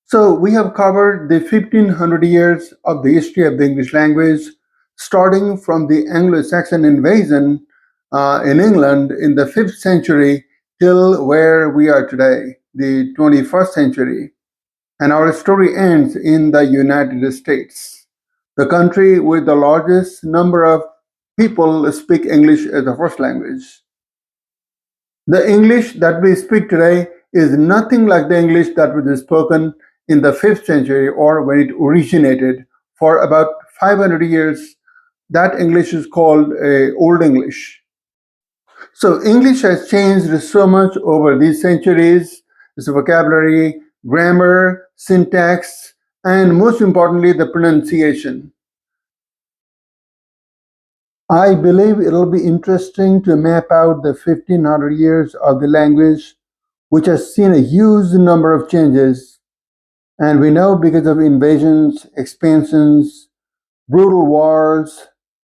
So we have covered the 1500 years of the history of the English language, starting from the Anglo-Saxon invasion in England in the 5th century till where we are today, the 21st century. And our story ends in the United States, the country with the largest number of people speak English as a first language. The English that we speak today is nothing like the English that was spoken in the 5th century or when it originated. For about 500 years, that English is called Old English. So English has changed so much over these centuries. Its vocabulary, grammar, syntax, and most importantly, the pronunciation. I believe it'll be interesting to map out the 1500 years of the language, which has seen a huge number of changes. And we know because of invasions, expansions, brutal wars,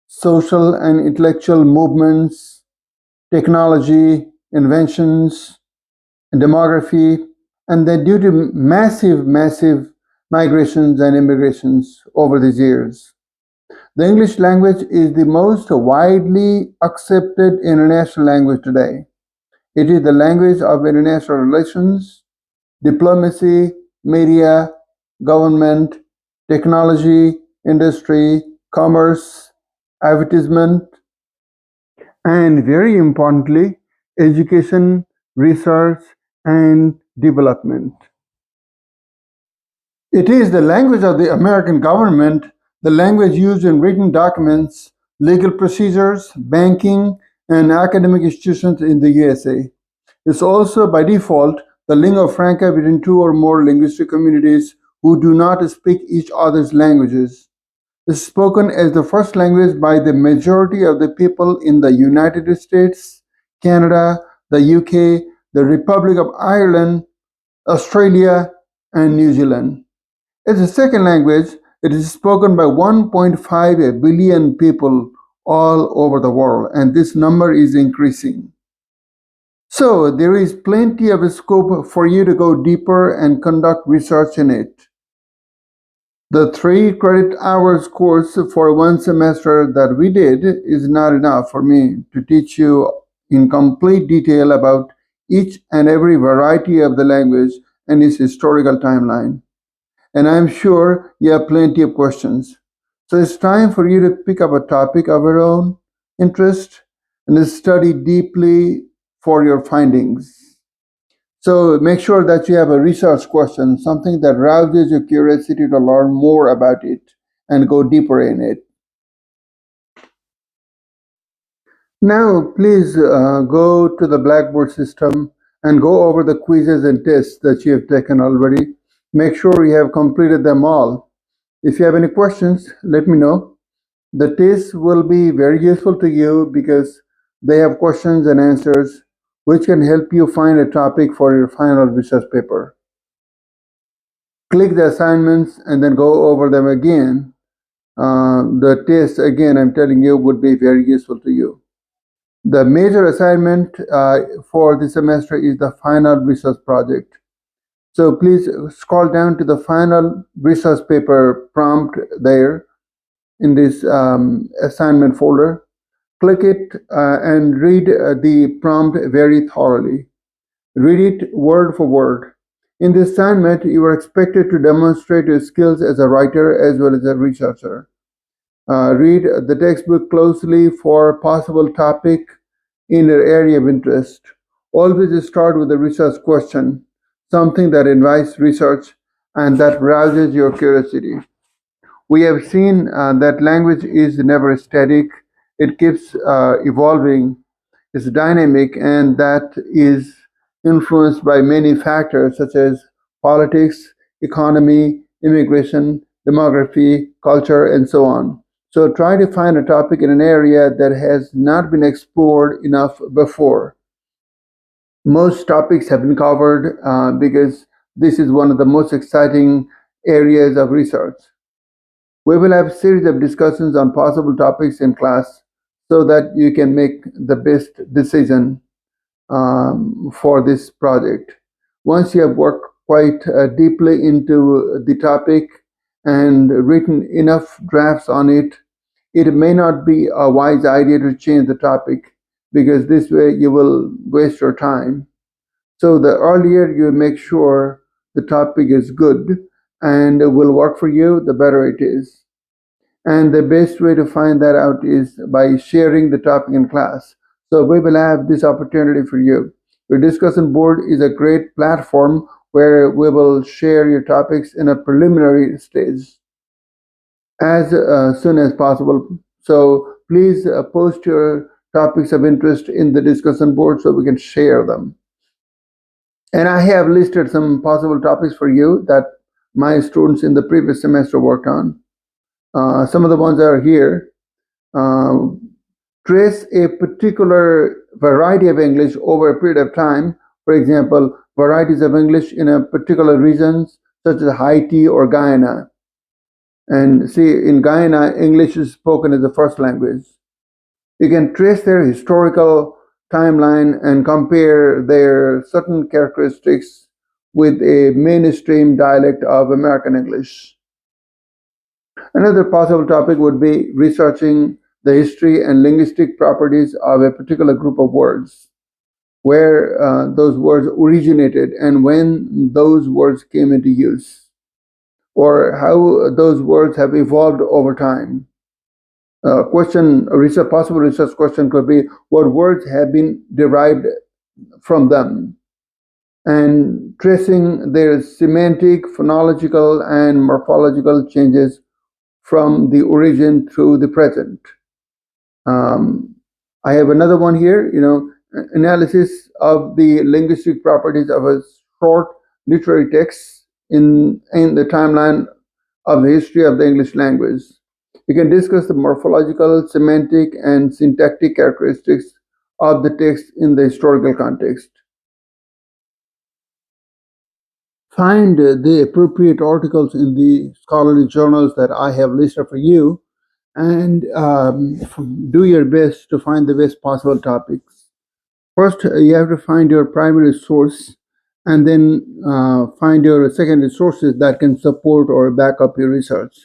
social and intellectual movements, technology, inventions, and demography, and then due to massive migrations and immigrations over these years. The English language is the most widely accepted international language today. It is the language of international relations, diplomacy, media, government, technology, industry, commerce, advertisement, and very importantly, education, research, and development. It is the language of the American government, the language used in written documents, legal procedures, banking, and academic institutions in the USA. It's also, by default, the lingua franca between two or more linguistic communities who do not speak each other's languages. It's spoken as the first language by the majority of the people in the United States, Canada, the UK, the Republic of Ireland, Australia, and New Zealand. As a second language, it is spoken by 1.5 billion people all over the world, and this number is increasing. So, there is plenty of scope for you to go deeper and conduct research in it. The 3 credit hours course for one semester that we did is not enough for me to teach you in complete detail about each and every variety of the language and its historical timeline. And I'm sure you have plenty of questions. So it's time for you to pick up a topic of your own interest and study deeply for your findings. So make sure that you have a research question, something that rouses your curiosity to learn more about it and go deeper in it. Now, please go to the Blackboard system and go over the quizzes and tests that you have taken already. Make sure you have completed them all. If you have any questions, let me know. The tests will be very useful to you because they have questions and answers which can help you find a topic for your final research paper. Click the assignments and then go over them again. The test, again, I'm telling you, would be very useful to you. The major assignment for the semester is the final research project. So please scroll down to the final research paper prompt there in this assignment folder. Click it and read the prompt very thoroughly. Read it word for word. In this assignment, you are expected to demonstrate your skills as a writer as well as a researcher. Read the textbook closely for possible topic in your area of interest. Always start with a research question, something that invites research and that rouses your curiosity. We have seen that language is never static, it keeps evolving, it's dynamic, and that is influenced by many factors such as politics, economy, immigration, demography, culture, and so on. So try to find a topic in an area that has not been explored enough before. Most topics have been covered because this is one of the most exciting areas of research. We will have a series of discussions on possible topics in class so that you can make the best decision for this project. Once you have worked quite deeply into the topic and written enough drafts on it, it may not be a wise idea to change the topic because this way you will waste your time. So the earlier you make sure the topic is good and will work for you, the better it is. And the best way to find that out is by sharing the topic in class. So we will have this opportunity for you. Your discussion board is a great platform where we will share your topics in a preliminary stage as soon as possible. So please post your topics of interest in the discussion board so we can share them. And I have listed some possible topics for you that my students in the previous semester worked on. Some of the ones that are here. Uh, Trace a particular variety of English over a period of time. For example, varieties of English in a particular regions, such as Haiti or Guyana. And see, in Guyana, English is spoken as the first language. You can trace their historical timeline and compare their certain characteristics with a mainstream dialect of American English. Another possible topic would be researching the history and linguistic properties of a particular group of words, where those words originated and when those words came into use, or how those words have evolved over time. A possible research question could be what words have been derived from them, and tracing their semantic, phonological, and morphological changes from the origin through the present. Um, I have another one here, analysis of the linguistic properties of a short literary text in the timeline of the history of the English language. We can discuss the morphological, semantic, and syntactic characteristics of the text in the historical context. Find the appropriate articles in the scholarly journals that I have listed for you and do your best to find the best possible topics. First, you have to find your primary source and then find your secondary sources that can support or back up your research.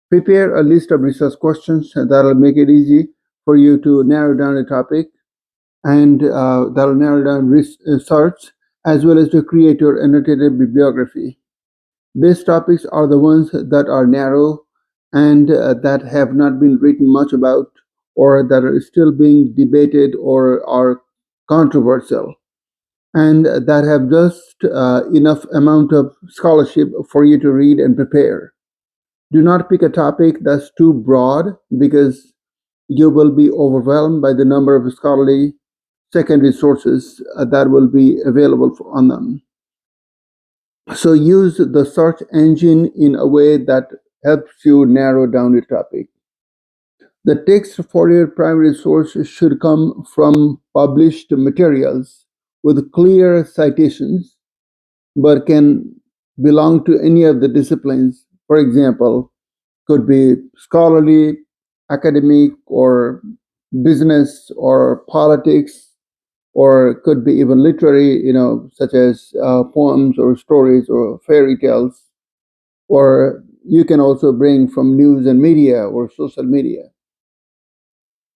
Prepare a list of research questions that will make it easy for you to narrow down a topic and that will narrow down research as well as to create your annotated bibliography. Best topics are the ones that are narrow and that have not been written much about or that are still being debated or are controversial and that have just enough amount of scholarship for you to read and prepare. Do not pick a topic that's too broad because you will be overwhelmed by the number of scholarly secondary sources that will be available on them. So use the search engine in a way that helps you narrow down your topic. The text for your primary source should come from published materials with clear citations, but can belong to any of the disciplines. For example, could be scholarly, academic, or business, or politics, or could be even literary, such as poems or stories or fairy tales, or you can also bring from news and media or social media.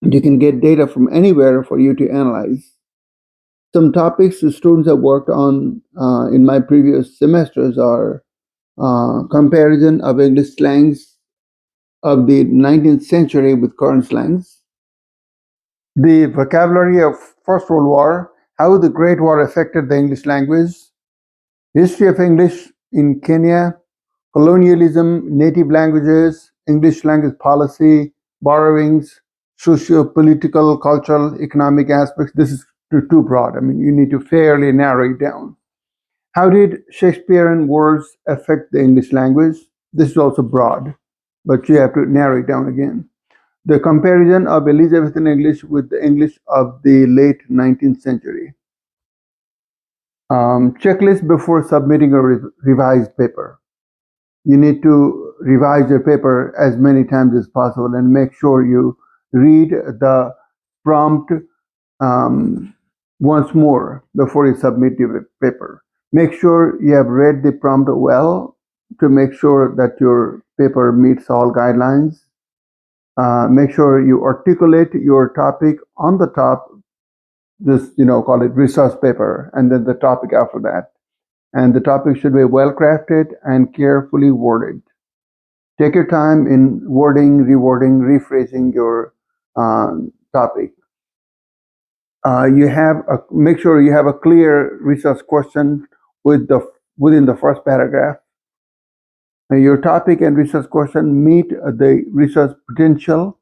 You can get data from anywhere for you to analyze. Some topics the students have worked on in my previous semesters are comparison of English slangs of the 19th century with current slangs, the vocabulary of First World War, how the Great War affected the English language, history of English in Kenya, colonialism, native languages, English language policy, borrowings, socio-political, cultural, economic aspects. This is too broad. I mean, you need to fairly narrow it down. How did Shakespearean words affect the English language? This is also broad, but you have to narrow it down again. The comparison of Elizabethan English with the English of the late 19th century. Checklist before submitting a revised paper. You need to revise your paper as many times as possible and make sure you read the prompt once more before you submit your paper. Make sure you have read the prompt well to make sure that your paper meets all guidelines. Make sure you articulate your topic on the top, just call it research paper, and then the topic after that. And the topic should be well crafted and carefully worded. Take your time in wording, rewording, rephrasing your topic. Make sure you have a clear research question within the first paragraph. Your topic and research question meet the research potential.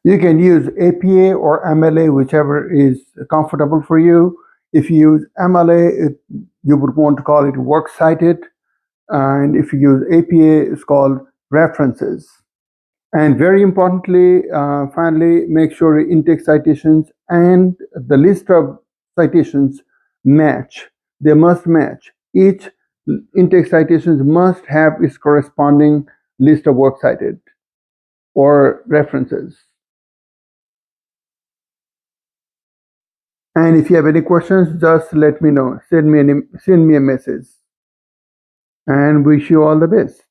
You can use APA or MLA, whichever is comfortable for you. If you use MLA, you would want to call it works cited. And if you use APA, it's called references. And very importantly, finally, make sure your intake citations and the list of citations match. They must match. Each intake citations must have its corresponding list of works cited or references. And if you have any questions, just let me know. Send me a message. And wish you all the best.